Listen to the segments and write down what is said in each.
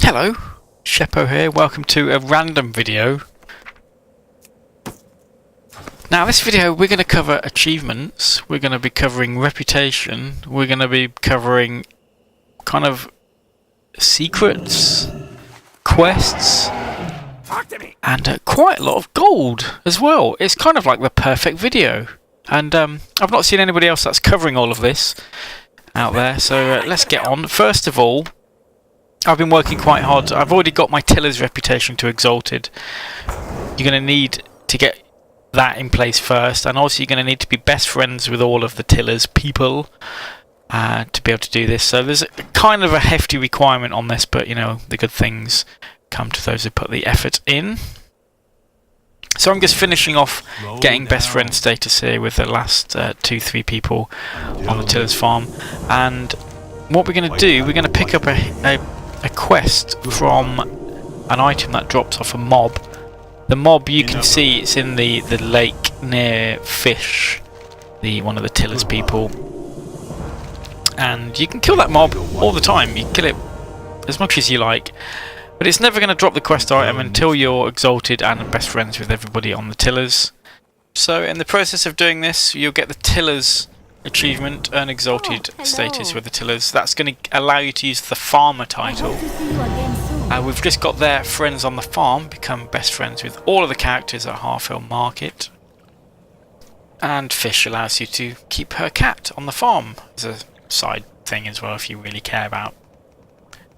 Hello, Sheppo here, welcome to a random video. Now this video we're going to cover achievements, we're going to be covering reputation, we're going to be covering kind of secrets, quests, and quite a lot of gold as well. It's kind of like the perfect video, and I've not seen anybody else that's covering all of this out there, so let's get on. First of all, I've been working quite hard. I've already got my Tiller's reputation to Exalted. You're going to need to get that in place first, and also you're going to need to be best friends with all of the Tiller's people to be able to do this. So there's kind of a hefty requirement on this, but you know, the good things come to those who put the effort in. So I'm just finishing off getting best friend status here with the last 2-3 people on the Tiller's farm, and what we're going to do, we're going to pick up a quest from an item that drops off a mob. The mob, you can see it's in the lake near Fish, one of the Tiller's people, and you can kill that mob all the time. You can kill it as much as you like, but it's never going to drop the quest item until you're Exalted and best friends with everybody on the Tiller's. So in the process of doing this, you'll get the Tiller's achievement, earn Exalted status with the Tiller's. That's going to allow you to use the farmer title. We've just got their friends on the farm, become best friends with all of the characters at Half-Hill Market. And Fish allows you to keep her cat on the farm as a side thing as well, if you really care about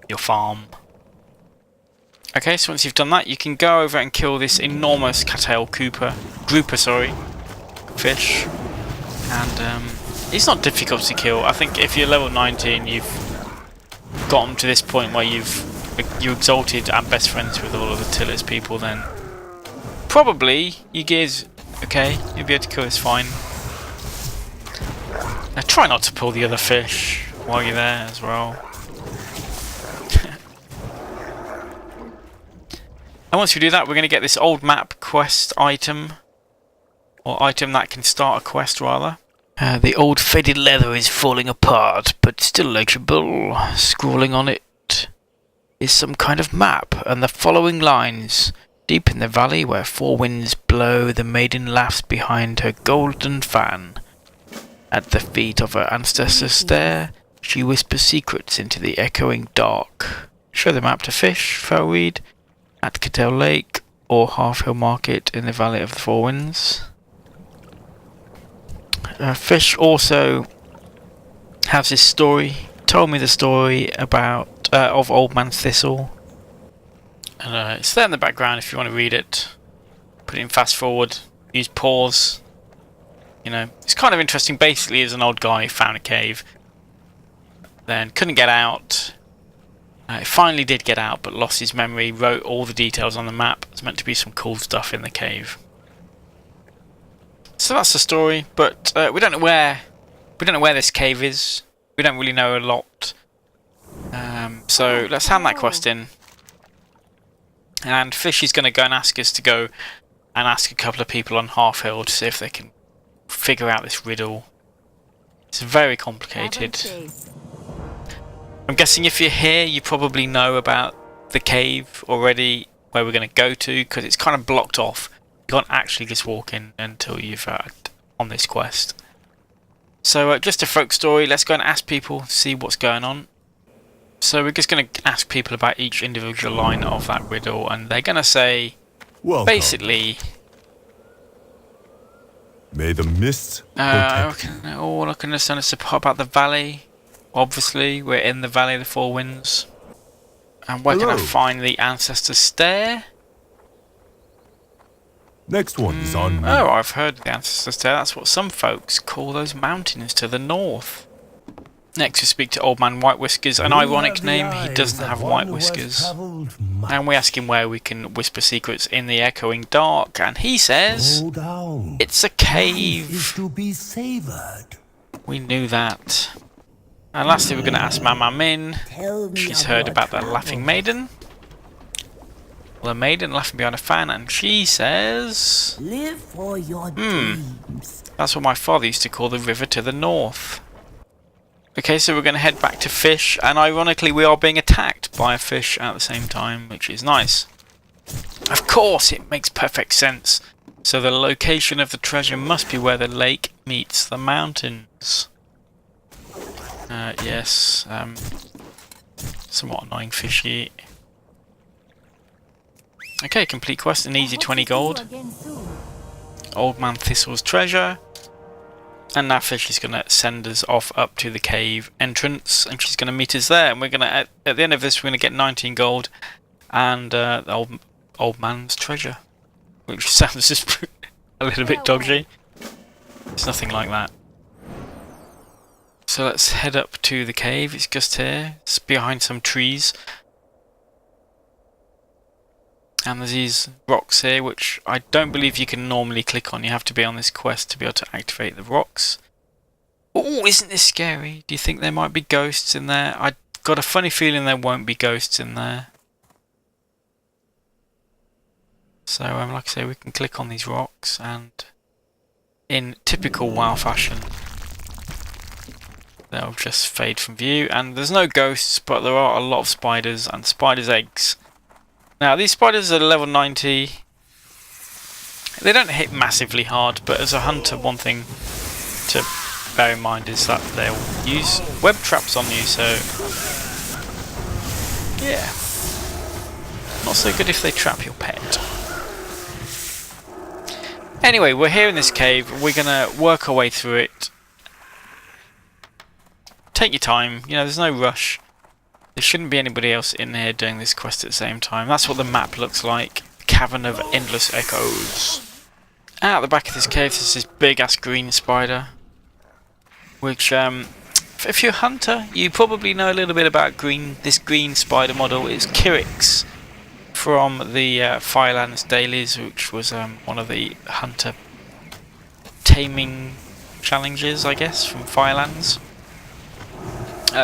your farm. Okay, so once you've done that, you can go over and kill this enormous cattail grouper, fish. And it's not difficult to kill. I think if you're level 19, you've gotten to this point where you're Exalted and best friends with all of the Tiller's people, then probably your gear's okay. You'll be able to kill this fine. Now try not to pull the other fish while you're there as well. And once we do that, we're going to get this old map quest item, or item that can start a quest rather. The old faded leather is falling apart, but still legible. Scrawling on it is some kind of map, and the following lines. Deep in the valley where four winds blow, the maiden laughs behind her golden fan. At the feet of her ancestor's stair, she whispers secrets into the echoing dark. Show the map to Fish, Fellweed, at Cattell Lake, or Half-Hill Market in the Valley of the Four Winds. Fish also has his story. Told me the story about of Old Man Thistle, and it's there in the background if you want to read it. Put it in fast forward. Use pause. You know, it's kind of interesting. Basically, as an old guy who found a cave, then couldn't get out. He finally did get out, but lost his memory. Wrote all the details on the map. It's meant to be some cool stuff in the cave. So that's the story, but we don't know where this cave is. We don't really know a lot. So let's hand that quest in. And Fish is going to go and ask us to go and ask a couple of people on Half-Hill to see if they can figure out this riddle. It's very complicated. I'm guessing if you're here, you probably know about the cave already, where we're going to go to, because it's kind of blocked off. You can't actually just walk in until you've on this quest. So just a folk story. Let's go and ask people to see what's going on. So we're just going to ask people about each individual line of that riddle, and they're going to say, welcome. Basically, may the mists protect you. All I can understand is about the valley. Obviously, we're in the Valley of the Four Winds. And where can I find the Ancestor's Stair? Next one is on me. Oh, I've heard the Ancestor's Stair. That's what some folks call those mountains to the north. Next we speak to Old Man White Whiskers, an ironic name. He doesn't have white whiskers. And we ask him where we can whisper secrets in the echoing dark, and he says, it's a cave. We knew that. And lastly we're going to ask Mama Min. She's heard about the Laughing Maiden. The maiden laughing behind a fan, and she says, live for your dreams. That's what my father used to call the river to the north. Okay, so we're going to head back to fish, and ironically we are being attacked by a fish at the same time, which is nice. Of course, it makes perfect sense. So the location of the treasure must be where the lake meets the mountains. Yes, somewhat annoying fishy. Okay, complete quest, an easy 20 gold. Old Man Thistle's treasure. And that fish is going to send us off up to the cave entrance, and she's going to meet us there. And we're going to, at the end of this, we're going to get 19 gold and the old man's treasure, which sounds just a little bit dodgy. It's nothing like that. So let's head up to the cave. It's just here. It's behind some trees. And there's these rocks here, which I don't believe you can normally click on. You have to be on this quest to be able to activate the rocks. Oh, isn't this scary? Do you think there might be ghosts in there? I've got a funny feeling there won't be ghosts in there. So, like I say, we can click on these rocks, and in typical WoW fashion, they'll just fade from view. And there's no ghosts, but there are a lot of spiders and spiders' eggs. Now, these spiders are level 90. They don't hit massively hard, but as a hunter, one thing to bear in mind is that they'll use web traps on you, so yeah, not so good if they trap your pet. Anyway, we're here in this cave. We're gonna work our way through it. Take your time, you know, there's no rush. There shouldn't be anybody else in here doing this quest at the same time. That's what the map looks like. Cavern of Endless Echoes. Out the back of this cave there's this big ass green spider. Which, if you're a hunter, you probably know a little bit about this green spider model. It's Kyrix from the Firelands dailies, which was one of the hunter taming challenges, I guess, from Firelands.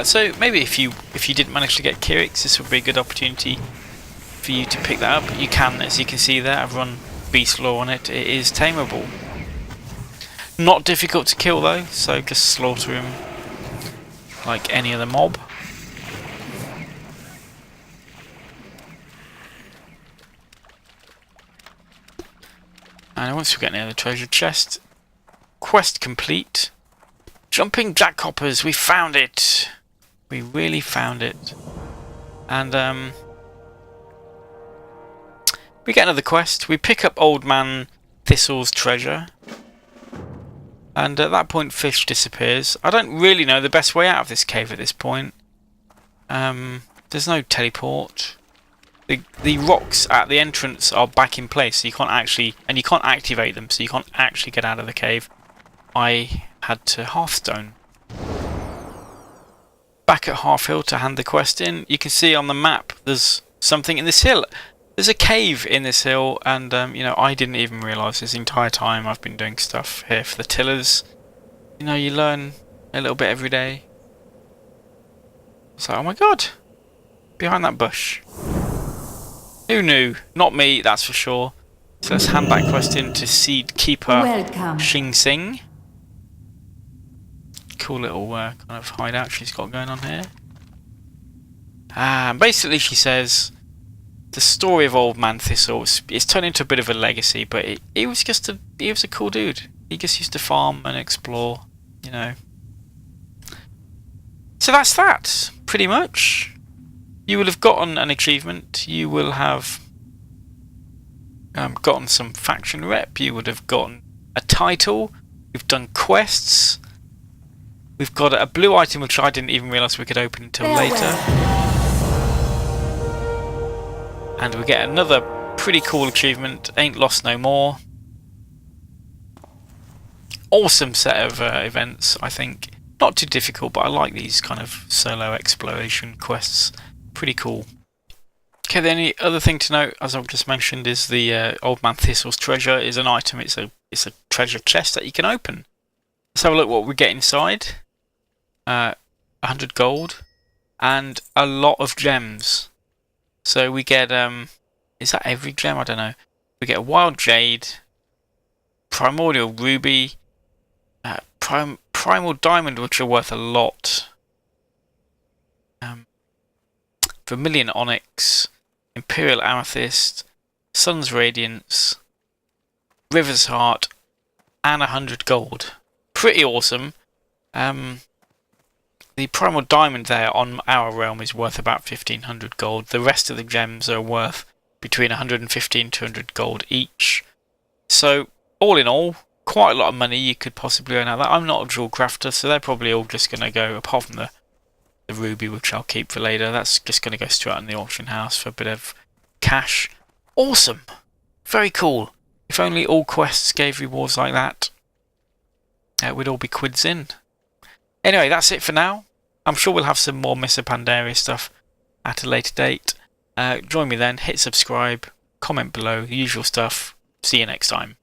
So maybe if you didn't manage to get Kyrix, this would be a good opportunity for you to pick that up. You can, as you can see there, I've run Beast Law on it. It is tameable. Not difficult to kill though, so just slaughter him like any other mob. And once we get near the treasure chest, quest complete. Jumping jackhoppers, we found it. We really found it. And we get another quest. We pick up Old Man Thistle's treasure. And at that point fish disappears. I don't really know the best way out of this cave at this point. There's no teleport. The rocks at the entrance are back in place, so you can't actually, and you can't activate them, so you can't actually get out of the cave. I had to Hearthstone. Back at Half Hill to hand the quest in. You can see on the map there's something in this hill. There's a cave in this hill, and you know, I didn't even realise this entire time I've been doing stuff here for the tillers. You know, you learn a little bit every day. So, oh my god, behind that bush. Who knew? Not me, that's for sure. So let's hand that quest in to Seed Keeper Xing Sing. Cool little kind of hideout she's got going on here. Basically she says the story of Old Man Thistle it's turned into a bit of a legacy, but he was a cool dude. He just used to farm and explore, you know. So that's that, pretty much. You will have gotten an achievement. You will have gotten some faction rep. You would have gotten a title. We've done quests. We've got a blue item which I didn't even realise we could open until later. And we get another pretty cool achievement, Ain't Lost No More. Awesome set of events, I think. Not too difficult, but I like these kind of solo exploration quests. Pretty cool. Okay, the only other thing to note, as I've just mentioned, is the Old Man Thistle's treasure is an item. It's a treasure chest that you can open. Let's have a look what we get inside. 100 gold and a lot of gems. So we get is that every gem? I don't know. We get a wild jade, primordial ruby, primal diamond, which are worth a lot. Vermilion Onyx, Imperial Amethyst, Sun's Radiance, River's Heart, and 100 gold. Pretty awesome. The Primal Diamond there on our realm is worth about 1500 gold. The rest of the gems are worth between 150 and 200 gold each. So, all in all, quite a lot of money you could possibly earn out of that. I'm not a jewel crafter, so they're probably all just going to go, apart from the ruby, which I'll keep for later. That's just going to go straight in the auction house for a bit of cash. Awesome! Very cool. If only all quests gave rewards like that, we'd all be quids in. Anyway, that's it for now. I'm sure we'll have some more Mr. Pandaria stuff at a later date. Join me then, hit subscribe, comment below, the usual stuff. See you next time.